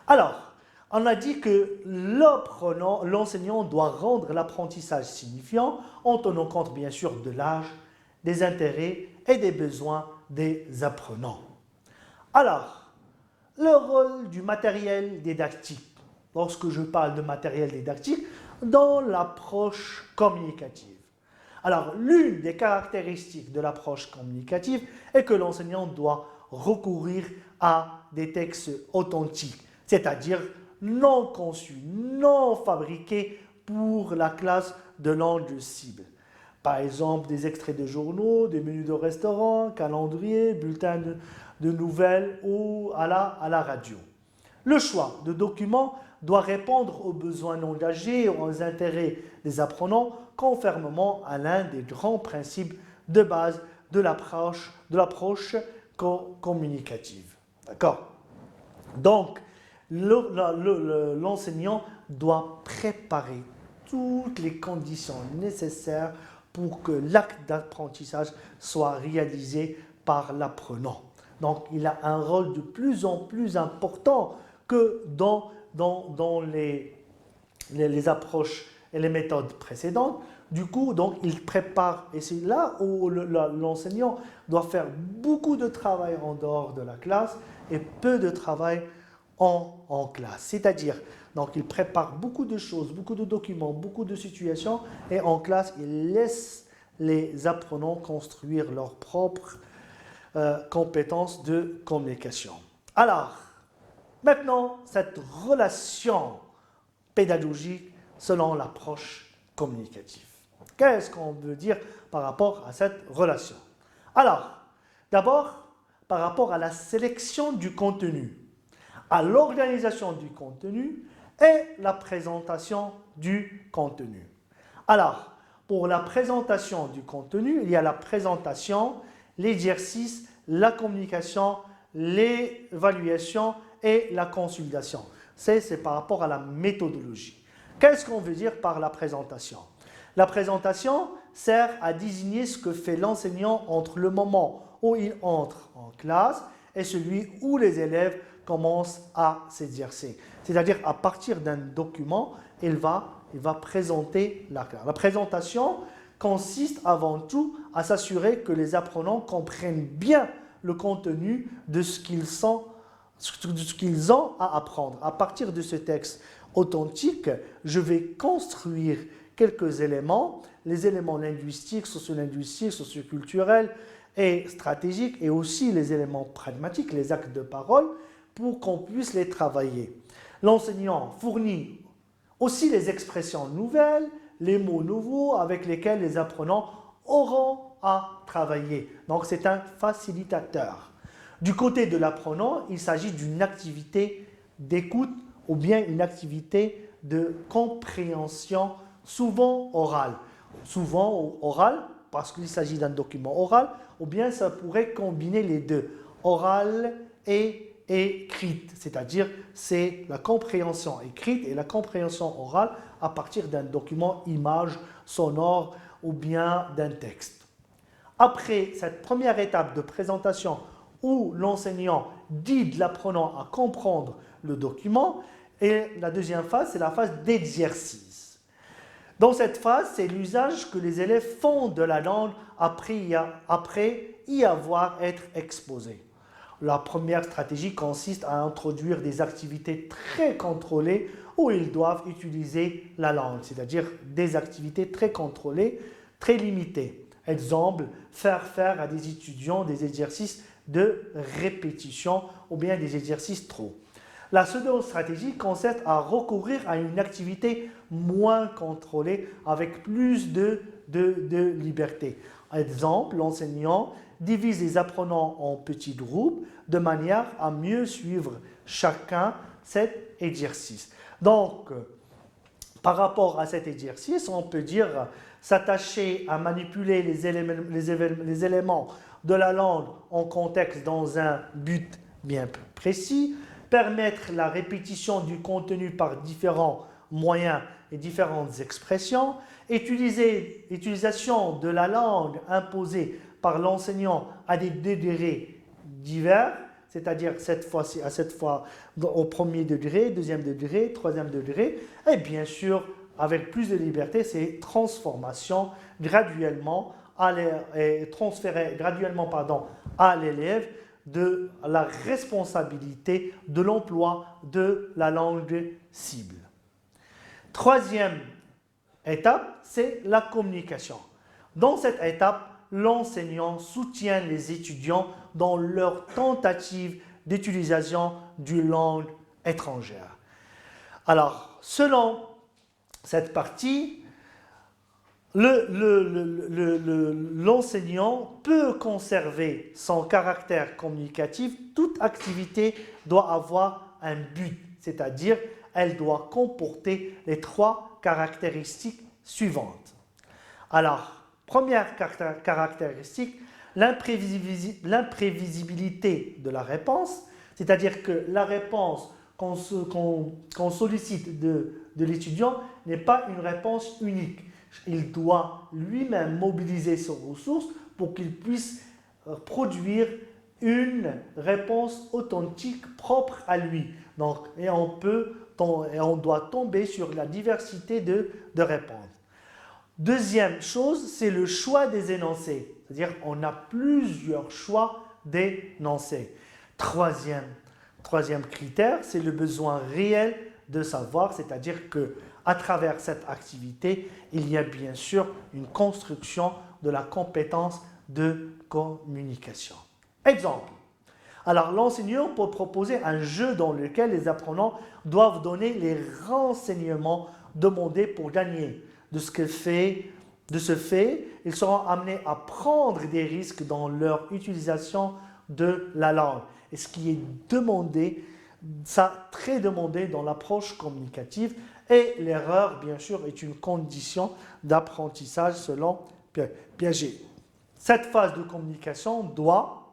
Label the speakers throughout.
Speaker 1: Alors, on a dit que l'enseignant doit rendre l'apprentissage signifiant en tenant compte bien sûr de l'âge, des intérêts et des besoins des apprenants. Alors, le rôle du matériel didactique, lorsque je parle de matériel didactique, dans l'approche communicative. Alors, l'une des caractéristiques de l'approche communicative est que l'enseignant doit recourir à des textes authentiques, c'est-à-dire non conçus, non fabriqués pour la classe de langue cible. Par exemple, des extraits de journaux, des menus de restaurants, calendriers, bulletins de nouvelles ou à la radio. Le choix de documents doit répondre aux besoins engagés et aux intérêts des apprenants conformément à l'un des grands principes de base de l'approche communicative. D'accord? Donc, l'enseignant doit préparer toutes les conditions nécessaires pour que l'acte d'apprentissage soit réalisé par l'apprenant. Donc, il a un rôle de plus en plus important que dans les approches et les méthodes précédentes. Du coup, donc, il prépare, et c'est là où l'enseignant doit faire beaucoup de travail en dehors de la classe et peu de travail en classe. C'est-à-dire, donc, il prépare beaucoup de choses, beaucoup de documents, beaucoup de situations, et en classe, il laisse les apprenants construire leurs propres compétences de communication. Alors, maintenant, cette relation pédagogique selon l'approche communicative. Qu'est-ce qu'on veut dire par rapport à cette relation? Alors, d'abord, par rapport à la sélection du contenu, à l'organisation du contenu et la présentation du contenu. Alors, pour la présentation du contenu, il y a la présentation, l'exercice, la communication, l'évaluation et la consultation. C'est par rapport à la méthodologie. Qu'est-ce qu'on veut dire par la présentation? La présentation sert à désigner ce que fait l'enseignant entre le moment où il entre en classe et celui où les élèves commencent à s'exercer. C'est-à-dire, à partir d'un document, il va présenter la classe. La présentation consiste avant tout à s'assurer que les apprenants comprennent bien le contenu de ce qu'ils ont à apprendre. À partir de ce texte authentique, je vais construire quelques éléments, les éléments linguistiques, socioculturels et stratégiques, et aussi les éléments pragmatiques, les actes de parole, pour qu'on puisse les travailler. L'enseignant fournit aussi les expressions nouvelles, les mots nouveaux avec lesquels les apprenants auront à travailler. Donc, c'est un facilitateur. Du côté de l'apprenant, il s'agit d'une activité d'écoute ou bien une activité de compréhension, souvent orale. Souvent orale, parce qu'il s'agit d'un document oral, ou bien ça pourrait combiner les deux, oral et écrite, c'est-à-dire c'est la compréhension écrite et la compréhension orale à partir d'un document image, sonore ou bien d'un texte. Après cette première étape de présentation où l'enseignant guide l'apprenant à comprendre le document, et la deuxième phase, c'est la phase d'exercice. Dans cette phase, c'est l'usage que les élèves font de la langue après y avoir été exposés. La première stratégie consiste à introduire des activités très contrôlées où ils doivent utiliser la langue, c'est-à-dire des activités très contrôlées, très limitées. Exemple, faire à des étudiants des exercices de répétition ou bien des exercices trop. La seconde stratégie consiste à recourir à une activité moins contrôlée avec plus de liberté. Exemple, l'enseignant divise les apprenants en petits groupes de manière à mieux suivre chacun cet exercice. Donc, par rapport à cet exercice, on peut dire s'attacher à manipuler les éléments de la langue en contexte dans un but bien précis, permettre la répétition du contenu par différents moyens et différentes expressions, utilisation de la langue imposée par l'enseignant à des degrés divers, c'est-à-dire cette fois-ci, à cette fois au premier degré, deuxième degré, troisième degré, et bien sûr, avec plus de liberté, c'est transformation graduellement, transférer graduellement à l'élève de la responsabilité de l'emploi de la langue cible. Troisième étape, c'est la communication. Dans cette étape, l'enseignant soutient les étudiants dans leur tentative d'utilisation d'une langue étrangère. Alors, selon cette partie, l'enseignant peut conserver son caractère communicatif. Toute activité doit avoir un but, c'est-à-dire elle doit comporter les 3 caractéristiques suivantes. Alors, première caractéristique, l'imprévisibilité de la réponse, c'est-à-dire que la réponse qu'on sollicite de l'étudiant n'est pas une réponse unique. Il doit lui-même mobiliser ses ressources pour qu'il puisse produire une réponse authentique propre à lui. Donc, et on doit tomber sur la diversité de réponses. Deuxième chose, c'est le choix des énoncés. C'est-à-dire qu'on a plusieurs choix d'énoncés. Troisième critère, c'est le besoin réel de savoir, c'est-à-dire qu'à travers cette activité, il y a bien sûr une construction de la compétence de communication. Exemple. Alors, l'enseignant peut proposer un jeu dans lequel les apprenants doivent donner les renseignements demandés pour gagner. De ce fait, ils seront amenés à prendre des risques dans leur utilisation de la langue. Et ce qui est demandé, ça très demandé dans l'approche communicative, et l'erreur, bien sûr, est une condition d'apprentissage selon Piaget. Cette phase de communication doit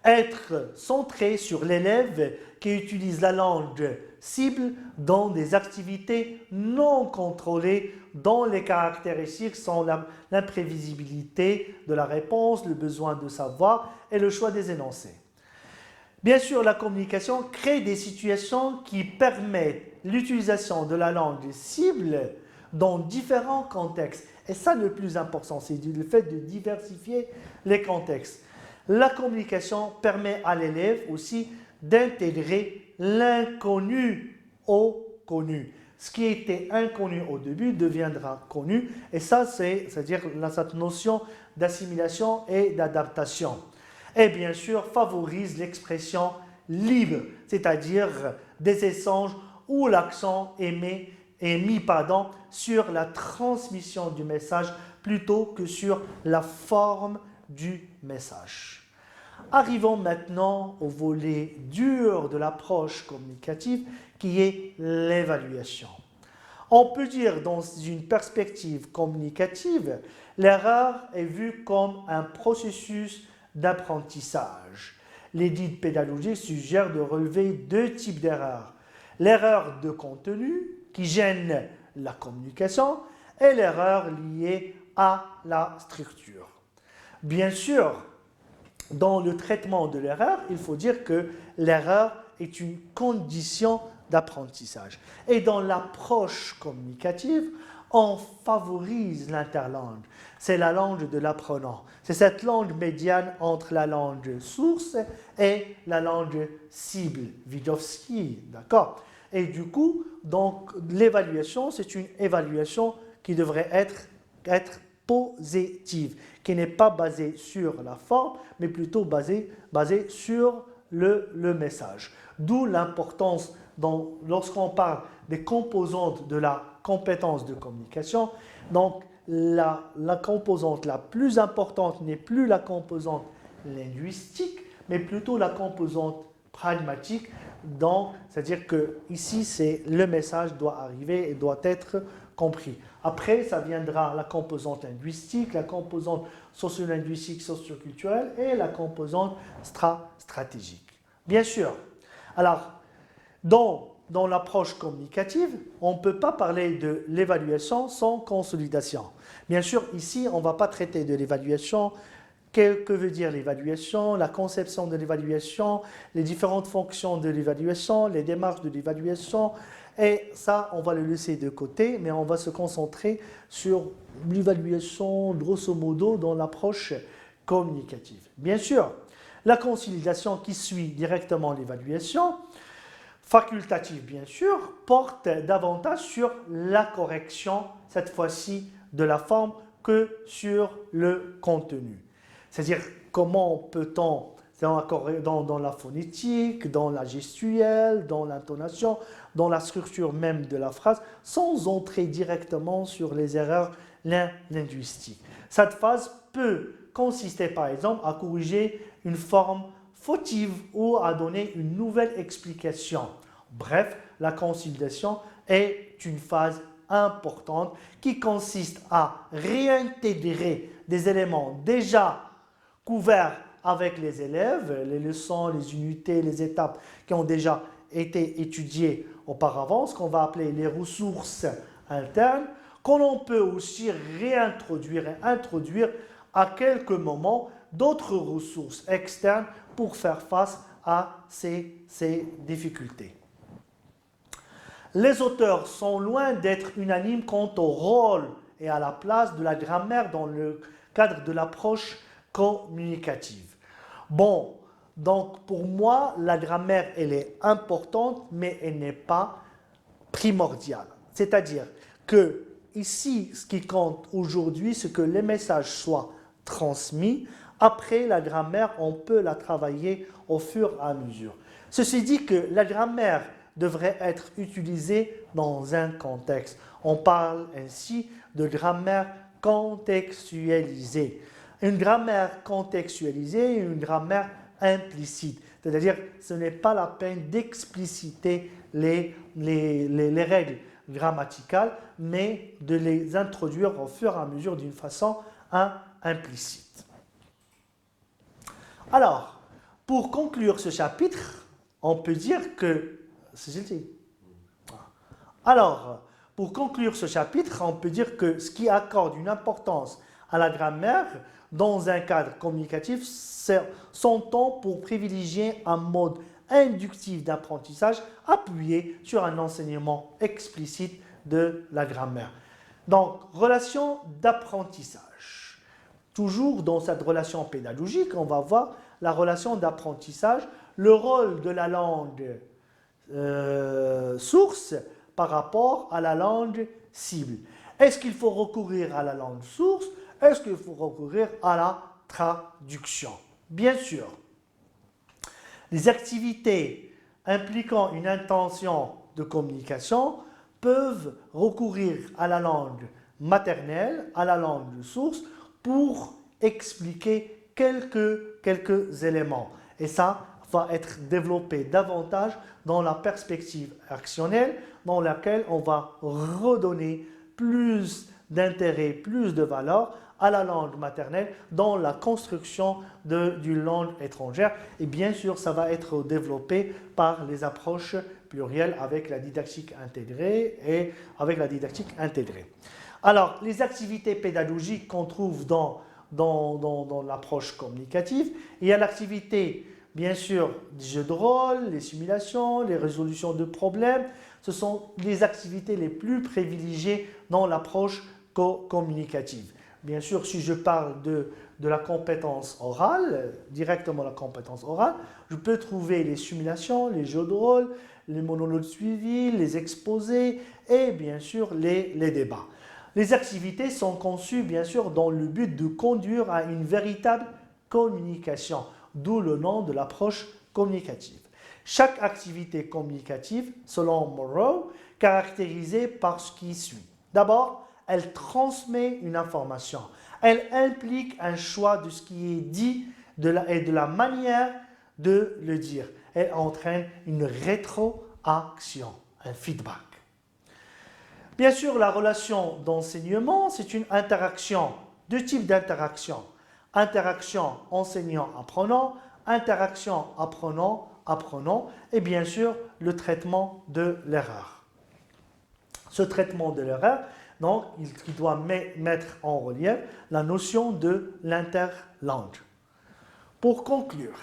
Speaker 1: être centrée sur l'élève qui utilise la langue cible dans des activités non contrôlées dont les caractéristiques sont l'imprévisibilité de la réponse, le besoin de savoir et le choix des énoncés. Bien sûr, la communication crée des situations qui permettent l'utilisation de la langue cible dans différents contextes. Et ça, le plus important, c'est le fait de diversifier les contextes. La communication permet à l'élève aussi d'intégrer l'inconnu au connu. Ce qui était inconnu au début deviendra connu. Et ça, c'est-à-dire cette notion d'assimilation et d'adaptation. Et bien sûr, favorise l'expression libre, c'est-à-dire des échanges où l'accent est mis sur la transmission du message plutôt que sur la forme du message. Arrivons maintenant au volet dur de l'approche communicative qui est l'évaluation. On peut dire dans une perspective communicative, l'erreur est vue comme un processus d'apprentissage. Les guides pédagogiques suggèrent de relever 2 types d'erreurs. L'erreur de contenu qui gêne la communication et l'erreur liée à la structure. Bien sûr, dans le traitement de l'erreur, il faut dire que l'erreur est une condition d'apprentissage. Et dans l'approche communicative, on favorise l'interlangue. C'est la langue de l'apprenant. C'est cette langue médiane entre la langue source et la langue cible. Vygotsky, d'accord? Et du coup, donc, l'évaluation, c'est une évaluation qui devrait être positive, qui n'est pas basée sur la forme, mais plutôt basée sur le message. D'où l'importance, lorsqu'on parle des composantes de la compétence de communication, donc la composante la plus importante n'est plus la composante linguistique, mais plutôt la composante pragmatique. C'est-à-dire que ici, c'est le message doit arriver et doit être compris. Après, ça viendra la composante linguistique, la composante sociolinguistique, socioculturelle et la composante stratégique. Bien sûr. Alors, dans l'approche communicative, on ne peut pas parler de l'évaluation sans consolidation. Bien sûr, ici, on ne va pas traiter de l'évaluation que veut dire l'évaluation, la conception de l'évaluation, les différentes fonctions de l'évaluation, les démarches de l'évaluation. Et ça, on va le laisser de côté, mais on va se concentrer sur l'évaluation, grosso modo, dans l'approche communicative. Bien sûr, la consolidation qui suit directement l'évaluation, facultative bien sûr, porte davantage sur la correction, cette fois-ci de la forme, que sur le contenu. C'est-à-dire, comment peut-on, dans la phonétique, dans la gestuelle, dans l'intonation, dans la structure même de la phrase, sans entrer directement sur les erreurs linguistiques. Cette phase peut consister par exemple à corriger une forme fautive ou à donner une nouvelle explication. Bref, la consolidation est une phase importante qui consiste à réintégrer des éléments déjà couverts avec les élèves, les leçons, les unités, les étapes qui ont déjà été étudiées auparavant, ce qu'on va appeler les ressources internes, qu'on l'on peut aussi réintroduire et introduire à quelques moments d'autres ressources externes pour faire face à ces difficultés. Les auteurs sont loin d'être unanimes quant au rôle et à la place de la grammaire dans le cadre de l'approche communicative. Bon, donc pour moi, la grammaire, elle est importante, mais elle n'est pas primordiale. C'est-à-dire que ici, ce qui compte aujourd'hui, c'est que les messages soient transmis. Après, la grammaire, on peut la travailler au fur et à mesure. Ceci dit que la grammaire devrait être utilisée dans un contexte. On parle ainsi de grammaire contextualisée. Une grammaire contextualisée et une grammaire implicite. C'est-à-dire, ce n'est pas la peine d'expliciter les règles grammaticales, mais de les introduire au fur et à mesure d'une façon implicite. Alors, pour conclure ce chapitre, on peut dire que... Alors, pour conclure ce chapitre, on peut dire que ce qui accorde une importance à la grammaire dans un cadre communicatif, c'est son temps pour privilégier un mode inductif d'apprentissage appuyé sur un enseignement explicite de la grammaire. Donc, relation d'apprentissage. Toujours dans cette relation pédagogique, on va voir la relation d'apprentissage, le rôle de la langue source par rapport à la langue cible. Est-ce qu'il faut recourir à la langue source? Est-ce qu'il faut recourir à la traduction? Bien sûr. Les activités impliquant une intention de communication peuvent recourir à la langue maternelle, à la langue source, pour expliquer quelques éléments. Et ça va être développé davantage dans la perspective actionnelle, dans laquelle on va redonner plus d'intérêt, plus de valeur à la langue maternelle dans la construction d'une langue étrangère. Et bien sûr, ça va être développé par les approches plurielles avec la didactique intégrée et avec la didactique intégrée. Alors, les activités pédagogiques qu'on trouve dans l'approche communicative, il y a l'activité, bien sûr, des jeux de rôle, les simulations, les résolutions de problèmes. Ce sont les activités les plus privilégiées dans l'approche communicative. Bien sûr, si je parle de la compétence orale, directement la compétence orale, je peux trouver les simulations, les jeux de rôle, les monologues suivis, les exposés et bien sûr les débats. Les activités sont conçues bien sûr dans le but de conduire à une véritable communication, d'où le nom de l'approche communicative. Chaque activité communicative, selon Morrow, caractérisée par ce qui suit. D'abord, elle transmet une information. Elle implique un choix de ce qui est dit et de la manière de le dire. Elle entraîne une rétroaction, un feedback. Bien sûr, la relation d'enseignement, c'est une interaction, deux types d'interaction. Interaction enseignant-apprenant, interaction apprenant-apprenant, et bien sûr, le traitement de l'erreur. Ce traitement de l'erreur, donc, il doit mettre en relief la notion de l'interlangue. Pour conclure,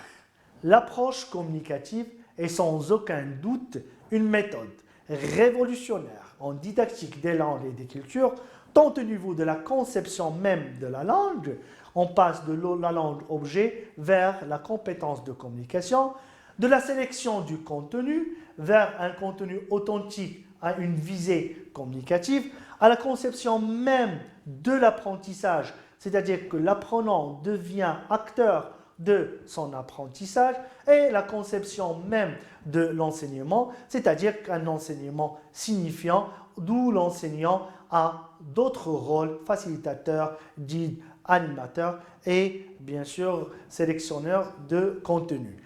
Speaker 1: l'approche communicative est sans aucun doute une méthode révolutionnaire en didactique des langues et des cultures, tant au niveau de la conception même de la langue, on passe de la langue objet vers la compétence de communication, de la sélection du contenu vers un contenu authentique à une visée communicative, à la conception même de l'apprentissage, c'est-à-dire que l'apprenant devient acteur de son apprentissage, et la conception même de l'enseignement, c'est-à-dire qu'un enseignement signifiant, d'où l'enseignant a d'autres rôles, facilitateur, guide, animateur et bien sûr sélectionneur de contenu.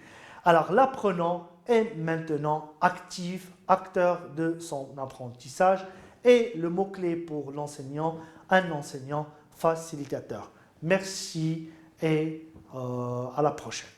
Speaker 1: Alors l'apprenant est maintenant actif, acteur de son apprentissage, et le mot-clé pour l'enseignant, un enseignant facilitateur. Merci et à la prochaine.